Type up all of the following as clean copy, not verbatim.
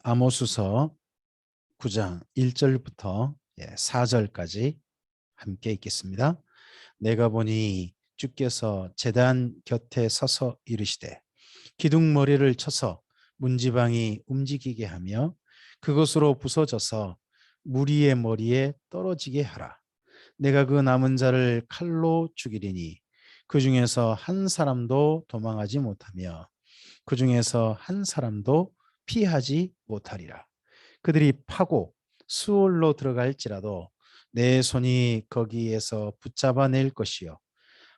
아모스서 9장 1절부터 4절까지 함께 읽겠습니다. 내가 보니 주께서 제단 곁에 서서 이르시되 기둥머리를 쳐서 문지방이 움직이게 하며 그것으로 부서져서 무리의 머리에 떨어지게 하라. 내가 그 남은 자를 칼로 죽이리니 그 중에서 한 사람도 도망하지 못하며 그 중에서 한 사람도 피하지 못하리라. 그들이 파고 수월로 들어갈지라도 내 손이 거기에서 붙잡아 낼 것이요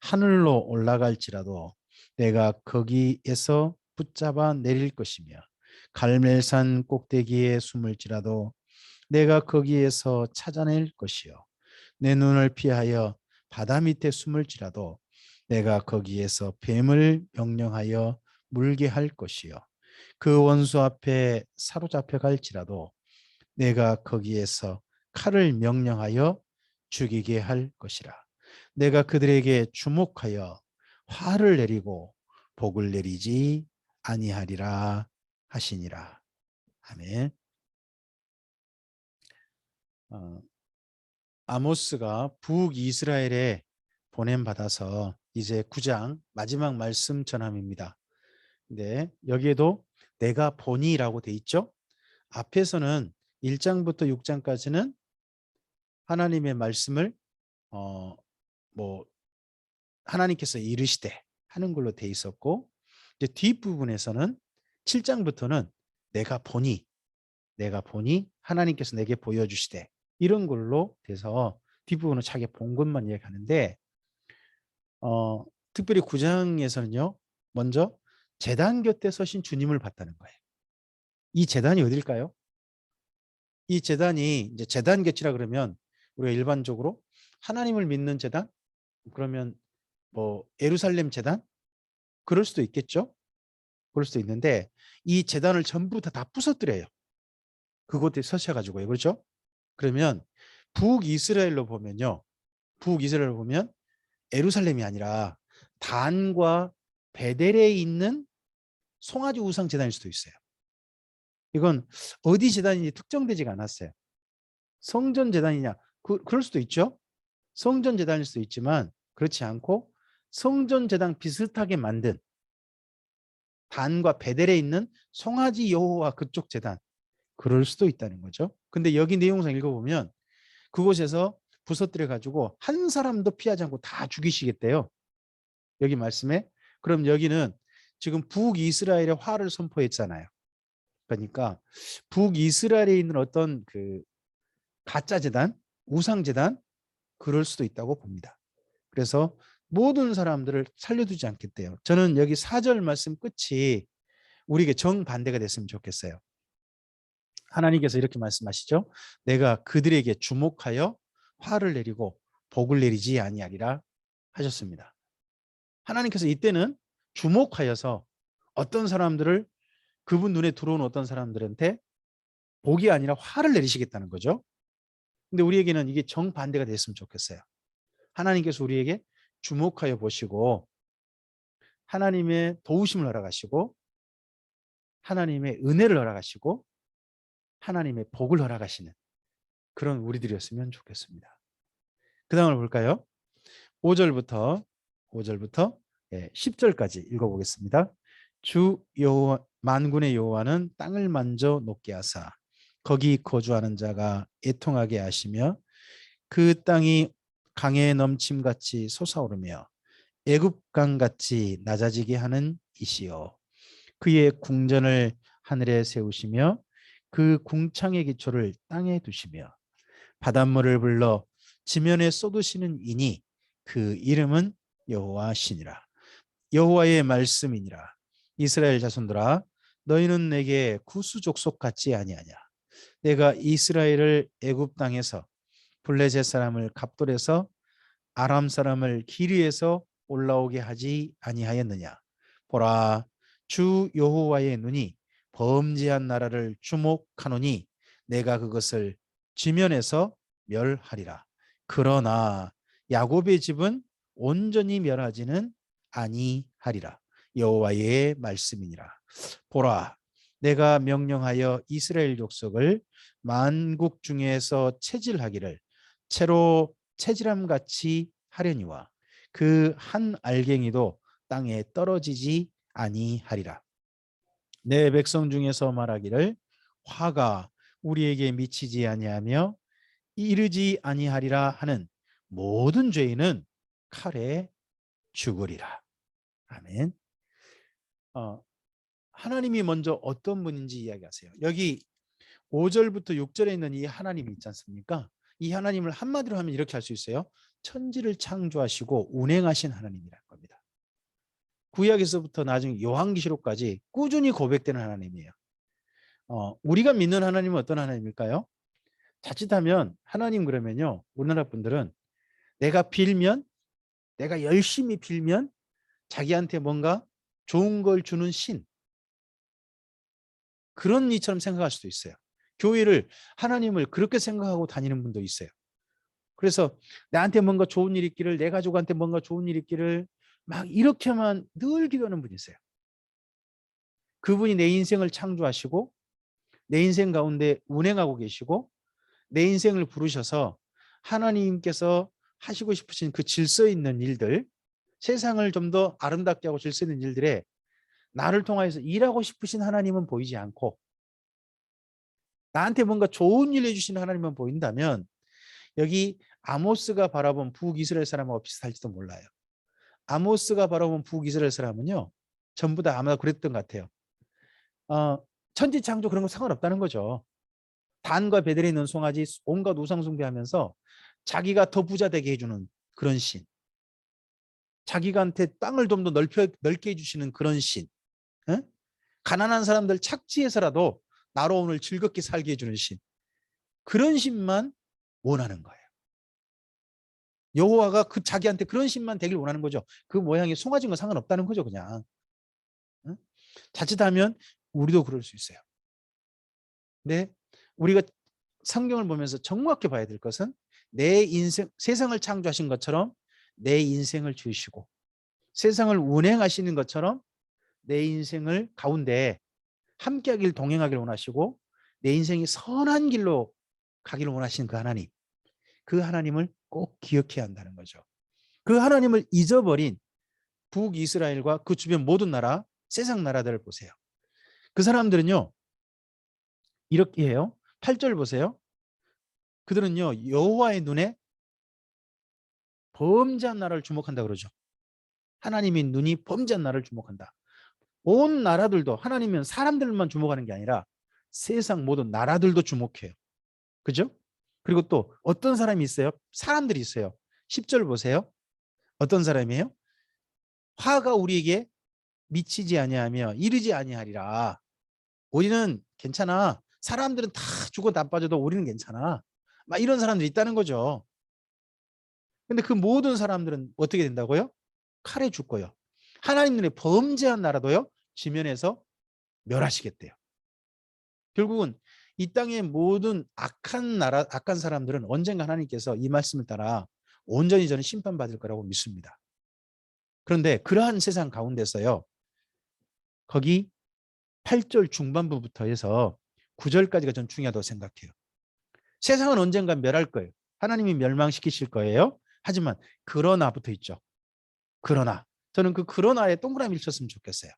하늘로 올라갈지라도 내가 거기에서 붙잡아 내릴 것이며 갈멜산 꼭대기에 숨을지라도 내가 거기에서 찾아낼 것이요 내 눈을 피하여 바다 밑에 숨을지라도 내가 거기에서 뱀을 명령하여 물게 할 것이요 그 원수 앞에 사로잡혀 갈지라도 내가 거기에서 칼을 명령하여 죽이게 할 것이라. 내가 그들에게 주목하여 화를 내리고 복을 내리지 아니하리라 하시니라. 아멘. 아모스가 북이스라엘에 보냄받아서 이제 9장 마지막 말씀 전함입니다. 근데 여기에도 내가 보니라고 돼 있죠. 앞에서는 1장부터 6장까지는 하나님의 말씀을 뭐 하나님께서 이르시되 하는 걸로 돼 있었고, 이제 뒷부분에서는 7장부터는 내가 보니 하나님께서 내게 보여주시되 이런 걸로 돼서 뒷부분은 자기 본 것만 이야기하는데, 특별히 9장에서는요 먼저 제단 곁에 서신 주님을 봤다는 거예요. 이 제단이 어딜까요? 이 제단이 이제 제단 곁이라 그러면 우리가 일반적으로 하나님을 믿는 제단, 그러면 뭐 예루살렘 제단, 그럴 수도 있겠죠. 그럴 수도 있는데 이 제단을 전부 다 부서뜨려요. 그곳에 서셔가지고요. 그렇죠? 그러면 북이스라엘로 보면요. 북이스라엘로 보면 예루살렘이 아니라 단과 베델에 있는 송아지 우상 제단일 수도 있어요. 이건 어디 제단인지 특정되지가 않았어요. 성전 제단이냐? 그럴 수도 있죠. 성전 제단일 수도 있지만 그렇지 않고 성전 제단 비슷하게 만든 단과 베델에 있는 송아지 여호와 그쪽 제단, 그럴 수도 있다는 거죠. 근데 여기 내용상 읽어보면 그곳에서 부서뜨려 가지고 한 사람도 피하지 않고 다 죽이시겠대요. 여기 말씀에. 그럼 여기는 지금 북이스라엘의 화를 선포했잖아요. 그러니까 북이스라엘에 있는 어떤 그 가짜 제단, 우상 제단, 그럴 수도 있다고 봅니다. 그래서 모든 사람들을 살려두지 않겠대요. 저는 여기 4절 말씀 끝이 우리에게 정반대가 됐으면 좋겠어요. 하나님께서 이렇게 말씀하시죠. 내가 그들에게 주목하여 화를 내리고 복을 내리지 아니하리라 하셨습니다. 하나님께서 이때는 주목하여서 어떤 사람들을, 그분 눈에 들어온 어떤 사람들한테 복이 아니라 화를 내리시겠다는 거죠. 근데 우리에게는 이게 정반대가 됐으면 좋겠어요. 하나님께서 우리에게 주목하여 보시고 하나님의 도우심을 허락하시고 하나님의 은혜를 허락하시고 하나님의 복을 허락하시는 그런 우리들이었으면 좋겠습니다. 그 다음을 볼까요? 5절부터 10절까지 읽어보겠습니다. 주 여호와 만군의 여호와는 땅을 만져 높게 하사 거기 거주하는 자가 애통하게 하시며 그 땅이 강에 넘침같이 솟아오르며 애굽강같이 낮아지게 하는 이시요 그의 궁전을 하늘에 세우시며 그 궁창의 기초를 땅에 두시며 바닷물을 불러 지면에 쏟으시는 이니 그 이름은 여호와시니라. 여호와의 말씀이니라. 이스라엘 자손들아 너희는 내게 구수 족속 같지 아니하냐. 내가 이스라엘을 애굽 땅에서 블레셋 사람을 갑돌에서 아람 사람을 기리에서 올라오게 하지 아니하였느냐. 보라 주 여호와의 눈이 범죄한 나라를 주목하노니 내가 그것을 지면에서 멸하리라. 그러나 야곱의 집은 온전히 멸하지는 아니하리라. 여호와의 말씀이니라. 보라 내가 명령하여 이스라엘 족속을 만국 중에서 체질하기를 채로 체질함 같이 하려니와 그 한 알갱이도 땅에 떨어지지 아니하리라. 내 백성 중에서 말하기를 화가 우리에게 미치지 아니하며 이르지 아니하리라 하는 모든 죄인은 칼에 죽으리라. 아멘. 하나님이 먼저 어떤 분인지 이야기하세요. 여기 5절부터 6절에 있는 이 하나님이 있지 않습니까? 이 하나님을 한마디로 하면 이렇게 할 수 있어요. 천지를 창조하시고 운행하신 하나님이라는 겁니다. 구약에서부터 나중에 요한계시록까지 꾸준히 고백되는 하나님이에요. 우리가 믿는 하나님은 어떤 하나님일까요? 자칫하면 하나님 그러면요, 우리나라 분들은 내가 빌면, 내가 열심히 빌면 자기한테 뭔가 좋은 걸 주는 신, 그런 이처럼 생각할 수도 있어요. 교회를, 하나님을 그렇게 생각하고 다니는 분도 있어요. 그래서 나한테 뭔가 좋은 일 있기를, 내 가족한테 뭔가 좋은 일 있기를 막 이렇게만 늘 기도하는 분이 있어요. 그분이 내 인생을 창조하시고 내 인생 가운데 운행하고 계시고 내 인생을 부르셔서 하나님께서 하시고 싶으신 그 질서 있는 일들, 세상을 좀 더 아름답게 하고 질서 있는 일들에 나를 통하여서 일하고 싶으신 하나님은 보이지 않고 나한테 뭔가 좋은 일 해주시는 하나님만 보인다면 여기 아모스가 바라본 북이스라엘 사람하고 비슷할지도 몰라요. 아모스가 바라본 북이스라엘 사람은요, 전부 다 아마 그랬던 것 같아요. 천지창조 그런 거 상관없다는 거죠. 단과 베델에 있는 송아지 온갖 우상 숭배하면서 자기가 더 부자 되게 해주는 그런 신, 자기한테 땅을 좀 더 넓게 해주시는 그런 신, 에? 가난한 사람들 착지해서라도 나로 오늘 즐겁게 살게 해주는 신, 그런 신만 원하는 거예요. 여호와가 그 자기한테 그런 신만 되길 원하는 거죠. 그 모양이 송아지인 건 상관없다는 거죠, 그냥. 에? 자칫하면 우리도 그럴 수 있어요. 근데 우리가 성경을 보면서 정확히 봐야 될 것은 내 인생, 세상을 창조하신 것처럼 내 인생을 주시고 세상을 운행하시는 것처럼 내 인생을 가운데 함께하길 동행하길 원하시고 내 인생이 선한 길로 가기를 원하시는 그 하나님, 그 하나님을 꼭 기억해야 한다는 거죠. 그 하나님을 잊어버린 북이스라엘과 그 주변 모든 나라, 세상 나라들을 보세요. 그 사람들은요 이렇게 해요. 8절 보세요. 그들은요 여호와의 눈에 범죄한 나라를 주목한다 그러죠. 하나님의 눈이 범죄한 나라를 주목한다. 온 나라들도, 하나님은 사람들만 주목하는 게 아니라 세상 모든 나라들도 주목해요. 그죠? 그리고 또 어떤 사람이 있어요? 사람들이 있어요. 10절 보세요. 어떤 사람이에요? 화가 우리에게 미치지 아니하며 이르지 아니하리라. 우리는 괜찮아. 사람들은 다 죽어 나빠져도 우리는 괜찮아. 막 이런 사람들이 있다는 거죠. 근데 그 모든 사람들은 어떻게 된다고요? 칼에 죽고요. 하나님 눈에 범죄한 나라도요, 지면에서 멸하시겠대요. 결국은 이 땅의 모든 악한 나라, 악한 사람들은 언젠가 하나님께서 이 말씀을 따라 온전히 저는 심판받을 거라고 믿습니다. 그런데 그러한 세상 가운데서요, 거기 8절 중반부부터 해서 9절까지가 전 중요하다고 생각해요. 세상은 언젠가 멸할 거예요. 하나님이 멸망시키실 거예요. 하지만 그러나 붙어 있죠. 그러나. 저는 그 그러나에 동그라미를 쳤으면 좋겠어요.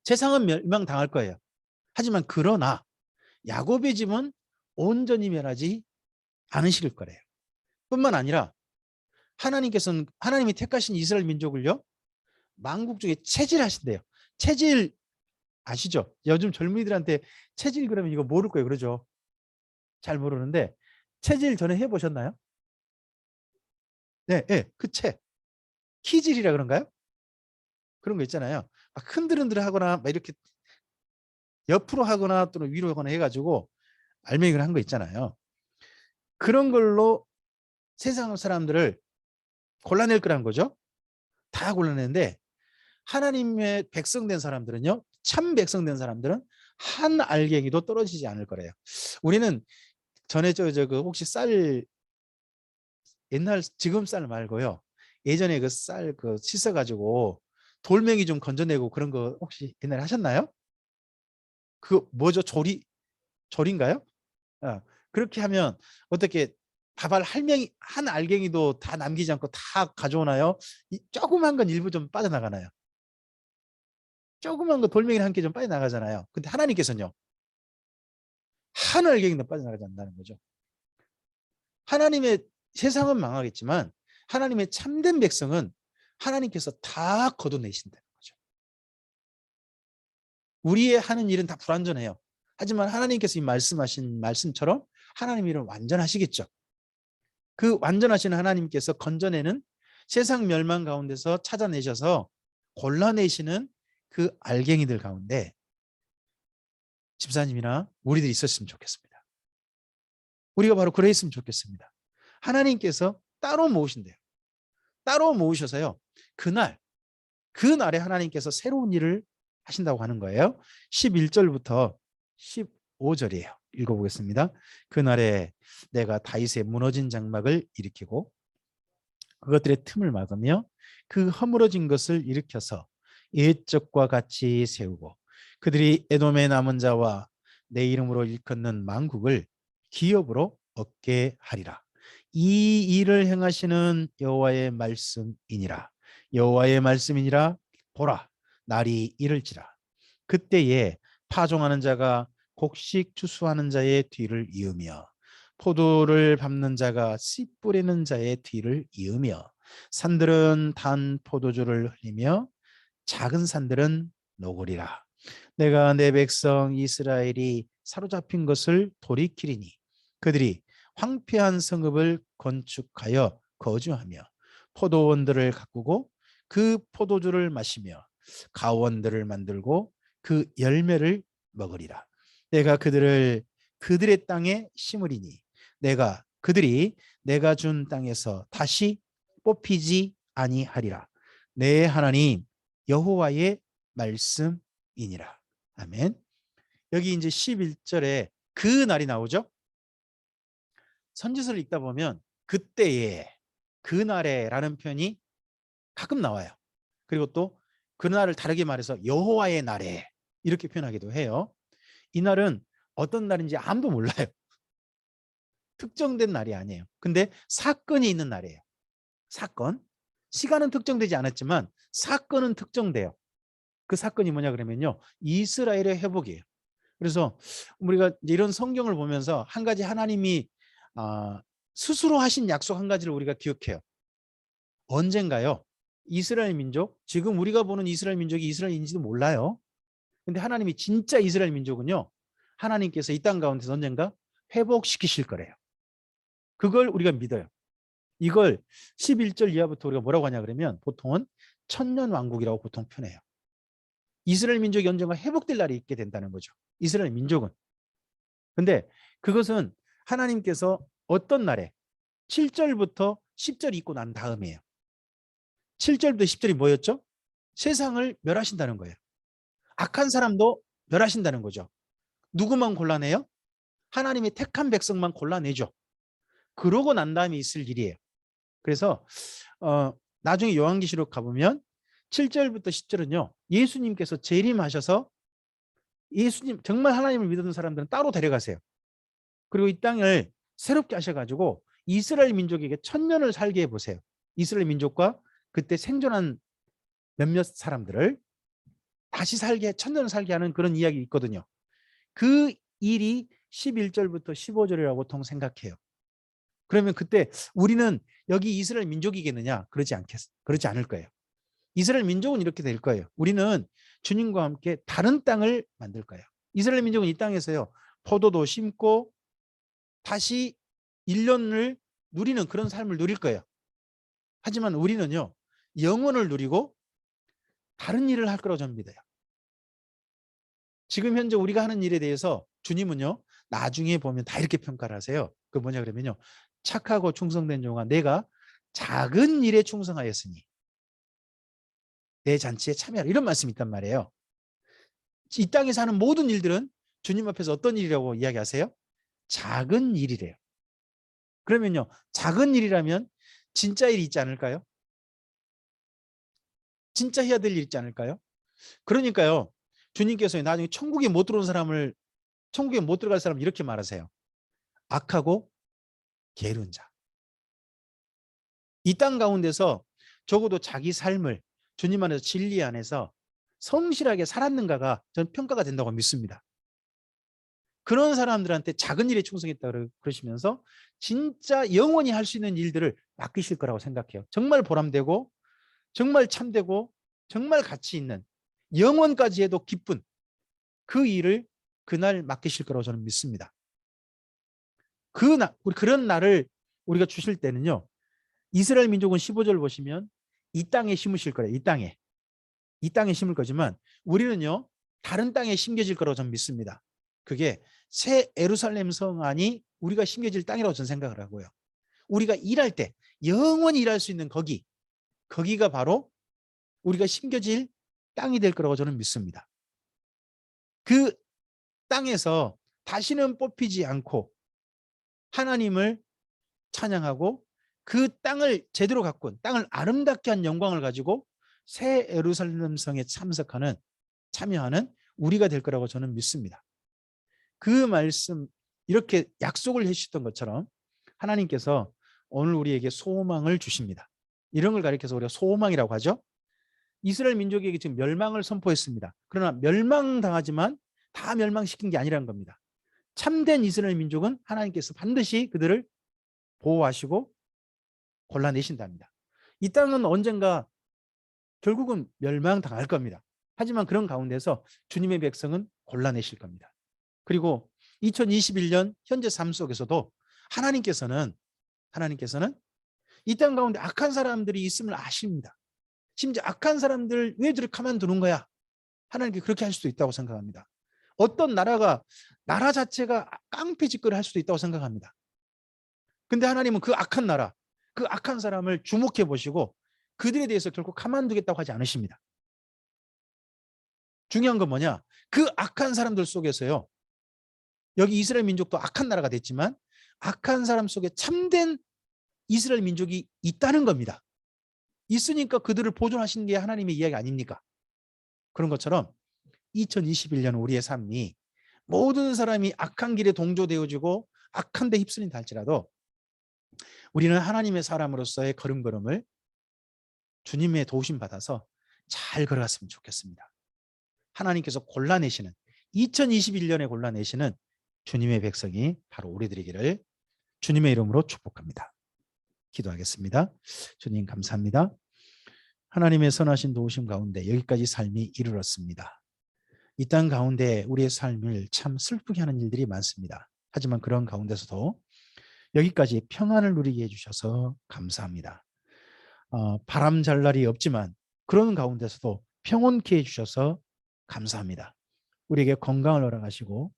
세상은 멸망당할 거예요. 하지만 그러나 야곱의 집은 온전히 멸하지 않으실 거래요. 뿐만 아니라 하나님께서는, 하나님이 택하신 이스라엘 민족을요 만국 중에 체질하신대요. 체질 아시죠? 요즘 젊은이들한테 체질 그러면 이거 모를 거예요. 그러죠? 잘 모르는데 체질 전에 해보셨나요? 네, 네, 그 체. 키질이라 그런가요? 그런 거 있잖아요. 막 흔들흔들 하거나 막 이렇게 옆으로 하거나 또는 위로 하거나 해가지고 알맹이를 한 거 있잖아요. 그런 걸로 세상 사람들을 골라낼 거란 거죠. 다 골라내는데 하나님의 백성된 사람들은요, 참 백성된 사람들은 한 알갱이도 떨어지지 않을 거래요. 우리는 전에 그 혹시 쌀, 옛날 지금 쌀 말고요, 예전에 그 쌀 그 씻어가지고 돌멩이 좀 건져내고 그런 거 혹시 옛날에 하셨나요? 그 뭐죠? 조리인가요? 그렇게 하면 어떻게 밥알 한 알갱이도 다 남기지 않고 다 가져오나요? 이 조그만 건 일부 좀 빠져나가나요? 조그만 거 돌멩이 한 개 좀 빠져나가잖아요. 근데 하나님께서는요, 한 알갱이도 빠져나가지 않는다는 거죠. 하나님의 세상은 망하겠지만 하나님의 참된 백성은 하나님께서 다 걷어내신다는 거죠. 우리의 하는 일은 다 불완전해요. 하지만 하나님께서 이 말씀하신 말씀처럼 하나님 일은 완전하시겠죠. 그 완전하신 하나님께서 건져내는 세상 멸망 가운데서 찾아내셔서 골라내시는 그 알갱이들 가운데 집사님이나 우리들이 있었으면 좋겠습니다. 우리가 바로 그래 있으면 좋겠습니다. 하나님께서 따로 모으신대요. 따로 모으셔서요. 그날에 하나님께서 새로운 일을 하신다고 하는 거예요. 11절부터 15절이에요. 읽어보겠습니다. 그날에 내가 다윗의 무너진 장막을 일으키고 그것들의 틈을 막으며 그 허물어진 것을 일으켜서 옛적과 같이 세우고 그들이 에돔의 남은 자와 내 이름으로 일컫는 만국을 기업으로 얻게 하리라. 이 일을 행하시는 여호와의 말씀이니라. 여호와의 말씀이니라. 보라, 날이 이를지라. 그때에 파종하는 자가 곡식 추수하는 자의 뒤를 이으며 포도를 밟는 자가 씨 뿌리는 자의 뒤를 이으며 산들은 단 포도주를 흘리며 작은 산들은 녹으리라. 내가 내 백성 이스라엘이 사로잡힌 것을 돌이키리니 그들이 황폐한 성읍을 건축하여 거주하며 포도원들을 가꾸고 그 포도주를 마시며 가원들을 만들고 그 열매를 먹으리라. 내가 그들을 그들의 땅에 심으리니 그들이 내가 준 땅에서 다시 뽑히지 아니하리라. 내 하나님 여호와의 말씀이니라. 아멘. 여기 이제 11절에 그 날이 나오죠. 선지서를 읽다 보면 그때에 그날에라는 표현이 가끔 나와요. 그리고 또 그날을 다르게 말해서 여호와의 날에 이렇게 표현하기도 해요. 이 날은 어떤 날인지 아무도 몰라요. 특정된 날이 아니에요. 근데 사건이 있는 날이에요. 사건. 시간은 특정되지 않았지만 사건은 특정돼요. 그 사건이 뭐냐 그러면요. 이스라엘의 회복이에요. 그래서 우리가 이런 성경을 보면서 한 가지 하나님이 스스로 하신 약속 한 가지를 우리가 기억해요. 언젠가요? 이스라엘 민족, 지금 우리가 보는 이스라엘 민족이 이스라엘인지도 몰라요. 근데 하나님이 진짜 이스라엘 민족은요. 하나님께서 이 땅 가운데서 언젠가 회복시키실 거래요. 그걸 우리가 믿어요. 이걸 11절 이하부터 우리가 뭐라고 하냐 그러면 보통은 천년왕국이라고 보통 표현해요. 이스라엘 민족이 언젠가 회복될 날이 있게 된다는 거죠. 이스라엘 민족은. 근데 그것은 하나님께서 어떤 날에 7절부터 10절이 있고 난 다음이에요. 7절부터 10절이 뭐였죠? 세상을 멸하신다는 거예요. 악한 사람도 멸하신다는 거죠. 누구만 골라내요? 하나님의 택한 백성만 골라내죠. 그러고 난 다음에 있을 일이에요. 그래서 나중에 요한계시록 가보면 7절부터 10절은요. 예수님께서 재림하셔서 예수님 정말 하나님을 믿는 사람들은 따로 데려가세요. 그리고 이 땅을 새롭게 하셔가지고 이스라엘 민족에게 천년을 살게 해보세요. 이스라엘 민족과 그때 생존한 몇몇 사람들을 다시 천년을 살게 하는 그런 이야기 있거든요. 그 일이 11절부터 15절이라고 보통 생각해요. 그러면 그때 우리는 여기 이스라엘 민족이겠느냐? 그러지 않을 거예요. 이스라엘 민족은 이렇게 될 거예요. 우리는 주님과 함께 다른 땅을 만들 거예요. 이스라엘 민족은 이 땅에서요. 포도도 심고 다시 1년을 누리는 그런 삶을 누릴 거예요. 하지만 우리는요. 영원을 누리고 다른 일을 할 거라고 저는 믿어요. 지금 현재 우리가 하는 일에 대해서 주님은요. 나중에 보면 다 이렇게 평가를 하세요. 그 뭐냐 그러면요. 착하고 충성된 종아 내가 작은 일에 충성하였으니 내 잔치에 참여하라. 이런 말씀이 있단 말이에요. 이 땅에서 하는 모든 일들은 주님 앞에서 어떤 일이라고 이야기하세요? 작은 일이래요. 그러면요. 작은 일이라면 진짜 일이 있지 않을까요? 진짜 해야 될 일 있지 않을까요? 그러니까요. 주님께서 나중에 천국에 못 들어갈 사람을 이렇게 말하세요. 악하고 게으른 자. 이 땅 가운데서 적어도 자기 삶을 주님 안에서 진리 안에서 성실하게 살았는가가 저는 평가가 된다고 믿습니다. 그런 사람들한테 작은 일에 충성했다 그러시면서 진짜 영원히 할 수 있는 일들을 맡기실 거라고 생각해요. 정말 보람되고 정말 참되고 정말 가치 있는 영원까지 해도 기쁜 그 일을 그날 맡기실 거라고 저는 믿습니다. 그런 날을 우리가 주실 때는요. 이스라엘 민족은 15절 보시면 이 땅에 심으실 거래요. 이 땅에 심을 거지만 우리는요. 다른 땅에 심겨질 거라고 저는 믿습니다. 그게 새 예루살렘 성 안이 우리가 심겨질 땅이라고 저는 생각을 하고요. 우리가 일할 때 영원히 일할 수 있는 거기가 바로 우리가 심겨질 땅이 될 거라고 저는 믿습니다. 그 땅에서 다시는 뽑히지 않고 하나님을 찬양하고 그 땅을 제대로 가꾼 땅을 아름답게 한 영광을 가지고 새 예루살렘 성에 참여하는 우리가 될 거라고 저는 믿습니다. 그 말씀 이렇게 약속을 해주셨던 것처럼 하나님께서 오늘 우리에게 소망을 주십니다. 이런 걸 가리켜서 우리가 소망이라고 하죠. 이스라엘 민족에게 지금 멸망을 선포했습니다. 그러나 멸망당하지만 다 멸망시킨 게 아니라는 겁니다. 참된 이스라엘 민족은 하나님께서 반드시 그들을 보호하시고 골라내신답니다. 이 땅은 언젠가 결국은 멸망당할 겁니다. 하지만 그런 가운데서 주님의 백성은 골라내실 겁니다. 그리고 2021년 현재 삶 속에서도 하나님께서는 이 땅 가운데 악한 사람들이 있음을 아십니다. 심지어 악한 사람들 왜 저렇게 가만두는 거야? 하나님께 그렇게 할 수도 있다고 생각합니다. 어떤 나라 자체가 깡패짓거리 할 수도 있다고 생각합니다. 근데 하나님은 그 악한 나라, 그 악한 사람을 주목해 보시고 그들에 대해서 결코 가만두겠다고 하지 않으십니다. 중요한 건 뭐냐? 그 악한 사람들 속에서요. 여기 이스라엘 민족도 악한 나라가 됐지만 악한 사람 속에 참된 이스라엘 민족이 있다는 겁니다. 있으니까 그들을 보존하시는 게 하나님의 이야기 아닙니까? 그런 것처럼 2021년 우리의 삶이 모든 사람이 악한 길에 동조되어지고 악한 데 휩쓸린다 할지라도 우리는 하나님의 사람으로서의 걸음걸음을 주님의 도우심 받아서 잘 걸어갔으면 좋겠습니다. 하나님께서 골라내시는 2021년에 골라내시는 주님의 백성이 바로 우리들이기를 주님의 이름으로 축복합니다. 기도하겠습니다. 주님 감사합니다. 하나님의 선하신 도우심 가운데 여기까지 삶이 이르렀습니다. 이 땅 가운데 우리의 삶을 참 슬프게 하는 일들이 많습니다. 하지만 그런 가운데서도 여기까지 평안을 누리게 해주셔서 감사합니다. 바람 잘 날이 없지만 그런 가운데서도 평온케 해주셔서 감사합니다. 우리에게 건강을 허락하시고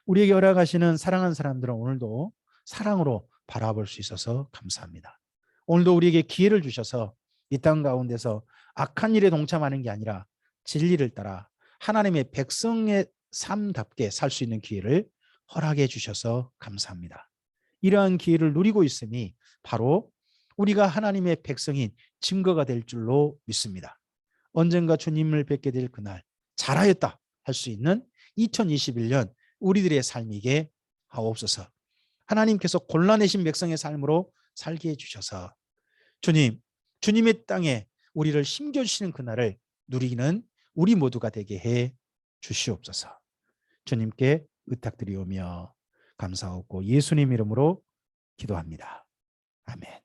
우리에게 허락하시는 사랑하는 사람들은 오늘도 사랑으로 바라볼 수 있어서 감사합니다. 오늘도 우리에게 기회를 주셔서 이 땅 가운데서 악한 일에 동참하는 게 아니라 진리를 따라 하나님의 백성의 삶답게 살 수 있는 기회를 허락해 주셔서 감사합니다. 이러한 기회를 누리고 있음이 바로 우리가 하나님의 백성인 증거가 될 줄로 믿습니다. 언젠가 주님을 뵙게 될 그날 잘하였다 할 수 있는 2021년 우리들의 삶이게 하옵소서. 하나님께서 골라내신 백성의 삶으로 살게 해주셔서 주님의 땅에 우리를 심겨주시는 그날을 누리는 우리 모두가 되게 해 주시옵소서. 주님께 의탁드리오며 감사하고 예수님 이름으로 기도합니다. 아멘.